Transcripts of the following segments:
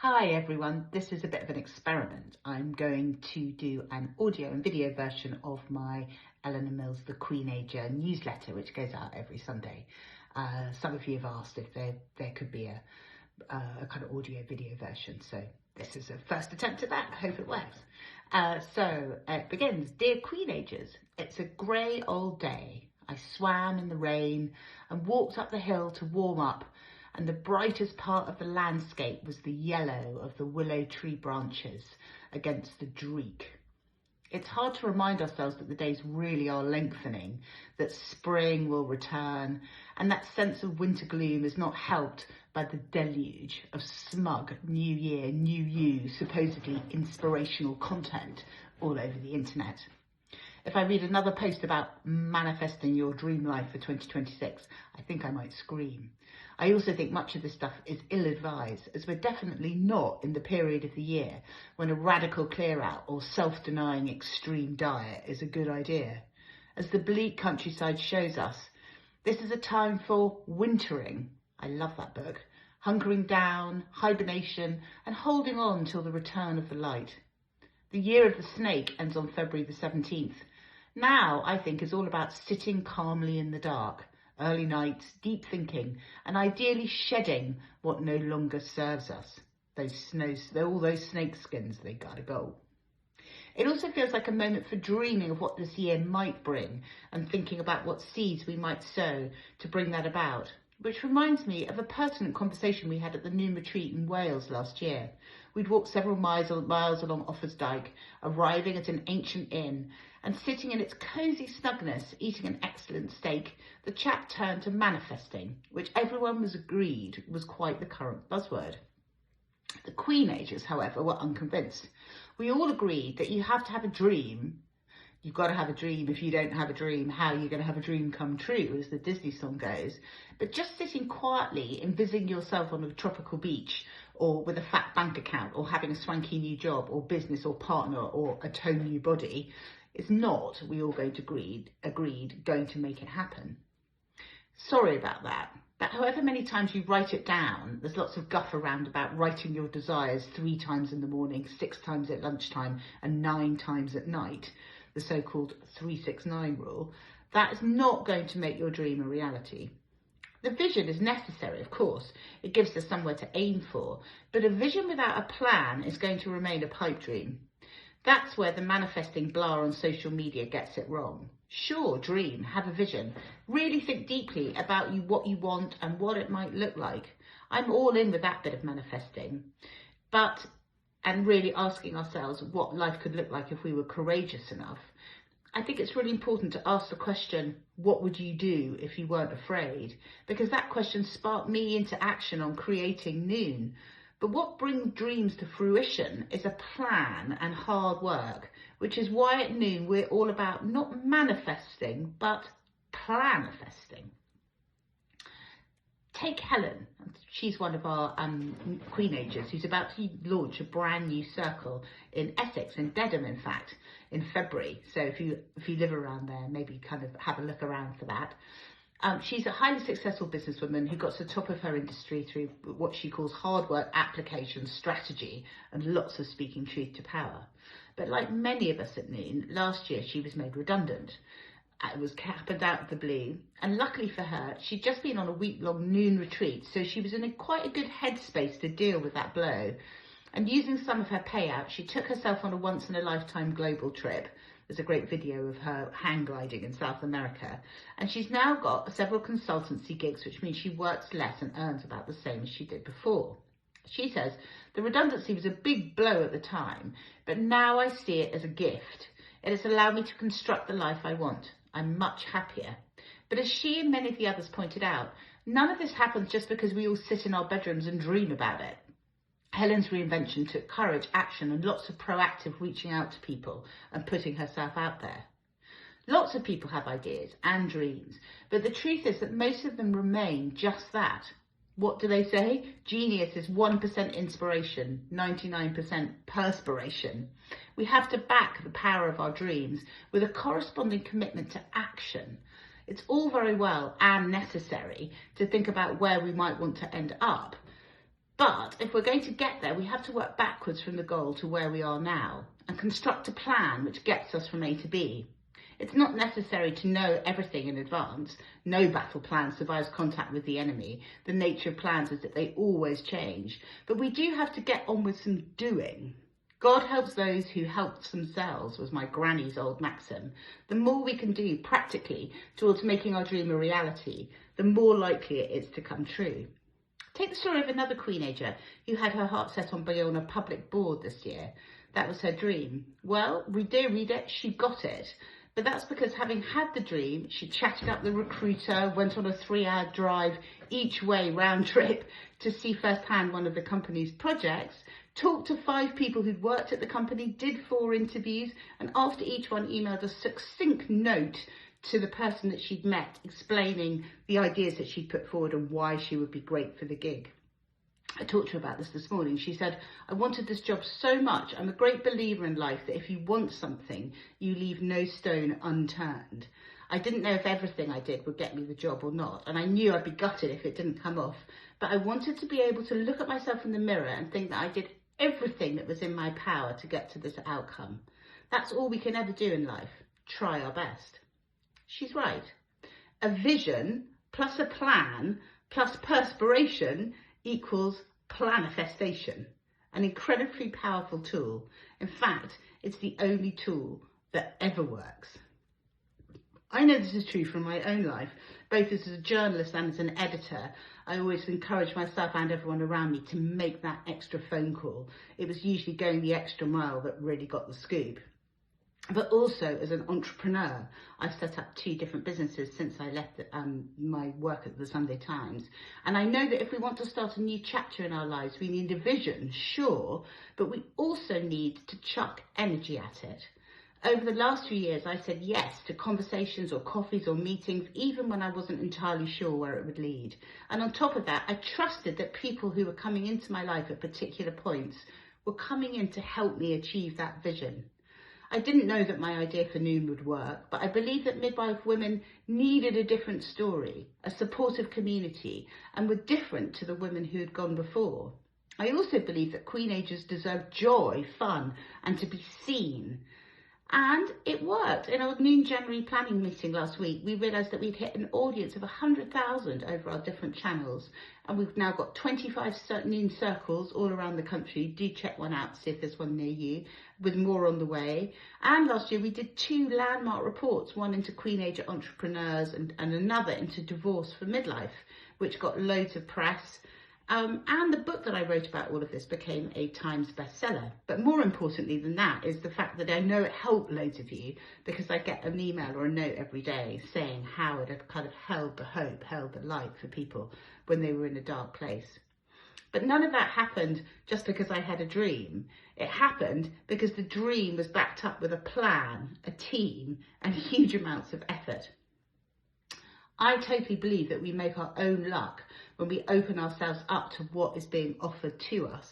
Hi everyone, this is a bit of an experiment. I'm going to do an audio and video version of my Eleanor Mills The Queenager newsletter, which goes out every Sunday. Some of you have asked if there could be a kind of audio video version, so this is a first attempt at that. I hope it works. So it begins. Dear Queenagers, it's a grey old day. I swam in the rain and walked up the hill to warm up, and the brightest part of the landscape was the yellow of the willow tree branches against the dreek. It's hard to remind ourselves that the days really are lengthening, that spring will return, and that sense of winter gloom is not helped by the deluge of smug New Year, New You, supposedly inspirational content all over the internet. If I read another post about manifesting your dream life for 2026, I think I might scream. I also think much of this stuff is ill-advised, as we're definitely not in the period of the year when a radical clear-out or self-denying extreme diet is a good idea. As the bleak countryside shows us, this is a time for wintering. I love that book. Hunkering down, hibernation, and holding on till the return of the light. The year of the snake ends on February the 17th. Now, I think, is all about sitting calmly in the dark, early nights, deep thinking, and ideally shedding what no longer serves us. All those snake skins, they gotta go. It also feels like a moment for dreaming of what this year might bring and thinking about what seeds we might sow to bring that about. Which reminds me of a pertinent conversation we had at the Noon Retreat in Wales last year. We'd walked several miles along Offa's Dyke, arriving at an ancient inn, and sitting in its cosy snugness, eating an excellent steak, the chat turned to manifesting, which everyone was agreed was quite the current buzzword. The Queenagers, however, were unconvinced. We all agreed that you have to have a dream. You've got to have a dream. If you don't have a dream, how are you going to have a dream come true, as the Disney song goes? But just sitting quietly, envisaging yourself on a tropical beach, or with a fat bank account, or having a swanky new job, or business, or partner, or a toned new body, is not, we all agreed, going to make it happen. Sorry about that. But however many times you write it down, there's lots of guff around about writing your desires 3 times in the morning, 6 times at lunchtime, and 9 times at night, the so-called 3-6-9 rule. That is not going to make your dream a reality. The vision is necessary, of course. It gives us somewhere to aim for, but a vision without a plan is going to remain a pipe dream. That's where the manifesting blah on social media gets it wrong. Sure, dream, have a vision. Really think deeply about what you want and what it might look like. I'm all in with that bit of manifesting, and really asking ourselves what life could look like if we were courageous enough. I think it's really important to ask the question, what would you do if you weren't afraid? Because that question sparked me into action on creating Noon. But what brings dreams to fruition is a plan and hard work, which is why at Noon we're all about not manifesting, but planifesting. Take Helen. She's one of our Queenagers who's about to launch a brand new circle in Essex, in Dedham, in fact, in February. So if you live around there, maybe kind of have a look around for that. She's a highly successful businesswoman who got to the top of her industry through what she calls hard work, application, strategy, and lots of speaking truth to power. But like many of us at Noon, last year she was made redundant. It happened out of the blue, and luckily for her, she'd just been on a week-long Noon retreat, so she was in quite a good headspace to deal with that blow. And using some of her payout, she took herself on a once-in-a-lifetime global trip. There's a great video of her hang gliding in South America, and she's now got several consultancy gigs, which means she works less and earns about the same as she did before. She says, the redundancy was a big blow at the time, but now I see it as a gift. It has allowed me to construct the life I want. I'm much happier. But as she and many of the others pointed out, none of this happens just because we all sit in our bedrooms and dream about it. Helen's reinvention took courage, action, and lots of proactive reaching out to people and putting herself out there. Lots of people have ideas and dreams, but the truth is that most of them remain just that. What do they say? Genius is 1% inspiration, 99% perspiration. We have to back the power of our dreams with a corresponding commitment to action. It's all very well and necessary to think about where we might want to end up, But if we're going to get there, we have to work backwards from the goal to where we are now and construct a plan which gets us from A to B. It's not necessary to know everything in advance. No battle plan survives contact with the enemy. The nature of plans is that they always change. But we do have to get on with some doing. God helps those who help themselves, was my granny's old maxim. The more we can do practically towards making our dream a reality, the more likely it is to come true. Take the story of another Queenager who had her heart set on being on a public board this year. That was her dream. Well, dear reader, she got it. But that's because having had the dream, she chatted up the recruiter, went on a 3-hour drive each way round trip to see firsthand one of the company's projects, talked to 5 people who'd worked at the company, did 4 interviews, and after each one emailed a succinct note to the person that she'd met, explaining the ideas that she'd put forward and why she would be great for the gig. I talked to her about this morning. She said, I wanted this job so much. I'm a great believer in life that if you want something, you leave no stone unturned. I didn't know if everything I did would get me the job or not, and I knew I'd be gutted if it didn't come off. But I wanted to be able to look at myself in the mirror and think that I did everything that was in my power to get to this outcome. That's all we can ever do in life. Try our best. She's right. A vision plus a plan plus perspiration equals planifestation, an incredibly powerful tool. In fact, it's the only tool that ever works. I know this is true from my own life, both as a journalist and as an editor. I always encourage myself and everyone around me to make that extra phone call. It was usually going the extra mile that really got the scoop. But also as an entrepreneur, I've set up 2 different businesses since I left my work at the Sunday Times. And I know that if we want to start a new chapter in our lives, we need a vision, sure, but we also need to chuck energy at it. Over the last few years, I said yes to conversations or coffees or meetings, even when I wasn't entirely sure where it would lead. And on top of that, I trusted that people who were coming into my life at particular points were coming in to help me achieve that vision. I didn't know that my idea for Noon would work, but I believe that midwife women needed a different story, a supportive community, and were different to the women who had gone before. I also believe that Queenagers deserve joy, fun, and to be seen. And it worked. In our Noon January planning meeting last week, we realised that we'd hit an audience of 100,000 over our different channels. And we've now got 25 Noon circles all around the country. Do check one out, see if there's one near you, with more on the way. And last year we did 2 landmark reports, one into Queenager entrepreneurs and another into divorce for midlife, which got loads of press. And the book that I wrote about all of this became a Times bestseller. But more importantly than that is the fact that I know it helped loads of you, because I get an email or a note every day saying how it had kind of held the hope, held the light for people when they were in a dark place. But none of that happened just because I had a dream. It happened because the dream was backed up with a plan, a team, and huge amounts of effort. I totally believe that we make our own luck when we open ourselves up to what is being offered to us,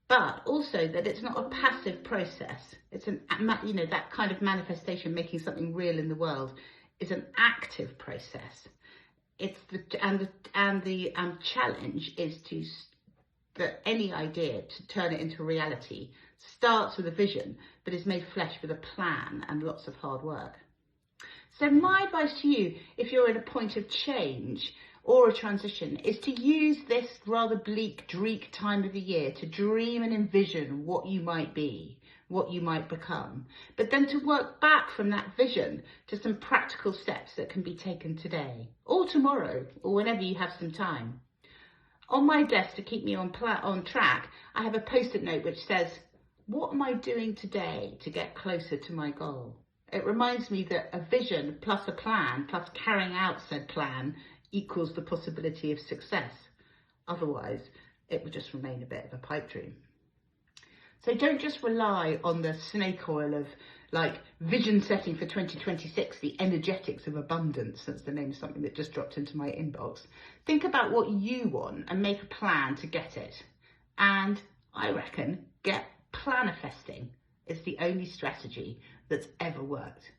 but also that it's not a passive process. It's that kind of manifestation, making something real in the world, is an active process. It's the challenge is that any idea to turn it into reality starts with a vision, but is made flesh with a plan and lots of hard work. So my advice to you, if you're at a point of change or a transition, is to use this rather bleak, dreek time of the year to dream and envision what you might be, what you might become, but then to work back from that vision to some practical steps that can be taken today or tomorrow or whenever you have some time. On my desk, to keep me on track, I have a post-it note which says, what am I doing today to get closer to my goal? It reminds me that a vision plus a plan plus carrying out said plan equals the possibility of success. Otherwise, it would just remain a bit of a pipe dream. So don't just rely on the snake oil of vision setting for 2026, the energetics of abundance. That's the name of something that just dropped into my inbox. Think about what you want and make a plan to get it. And I reckon get planifesting is the only strategy that's ever worked.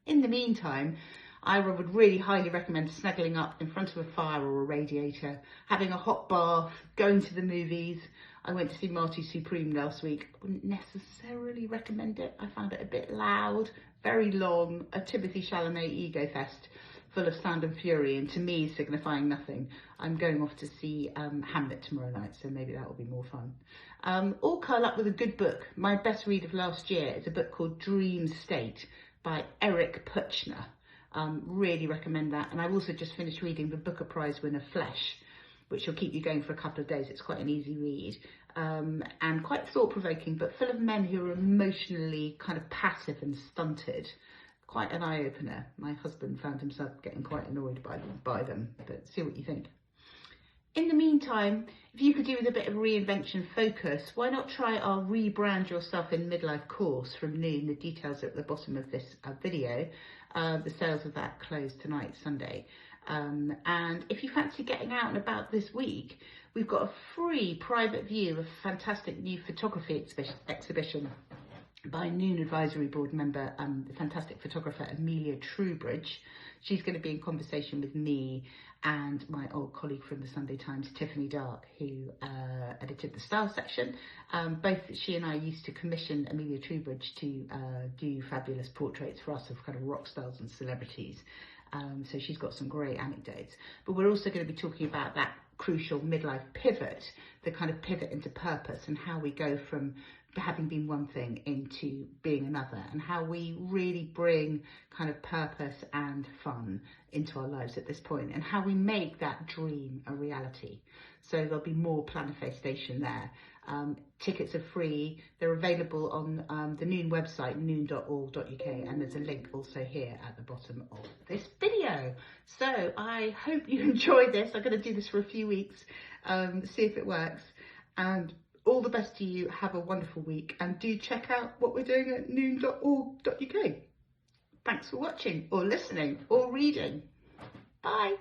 In the meantime, I would really highly recommend snuggling up in front of a fire or a radiator, having a hot bath, going to the movies. I went to see Marty Supreme last week. I wouldn't necessarily recommend it. I found it a bit loud, very long, a Timothée Chalamet ego fest full of sound and fury, and to me signifying nothing. I'm going off to see Hamlet tomorrow night, so maybe that will be more fun. Or curl up with a good book. My best read of last year is a book called Dream State by Eric Putchner. Really recommend that. And I've also just finished reading the Booker Prize winner Flesh, which will keep you going for a couple of days. It's quite an easy read and quite thought-provoking, but full of men who are emotionally kind of passive and stunted. Quite an eye-opener. My husband found himself getting quite annoyed by them, but see what you think. In the meantime, if you could do with a bit of reinvention focus, why not try our Rebrand Yourself in Midlife course from Noon? The details are at the bottom of this video. The sales of that close tonight, Sunday. And if you fancy getting out and about this week, we've got a free private view of a fantastic new photography exhibition by Noon Advisory Board member, the fantastic photographer Amelia Truebridge. She's going to be in conversation with me and my old colleague from the Sunday Times, Tiffany Dark, who edited the style section. Both she and I used to commission Amelia Truebridge to do fabulous portraits for us of kind of rock stars and celebrities. So she's got some great anecdotes. But we're also going to be talking about that crucial midlife pivot, the kind of pivot into purpose, and how we go from having been one thing into being another, and how we really bring kind of purpose and fun into our lives at this point, and how we make that dream a reality. So there'll be more Planifestation there. Tickets are free. They're available on the Noon website, noon.org.uk, and there's a link also here at the bottom of this video. So I hope you enjoy this. I'm going to do this for a few weeks, see if it works, and all the best to you. Have a wonderful week, and do check out what we're doing at noon.org.uk. Thanks for watching or listening or reading. Bye.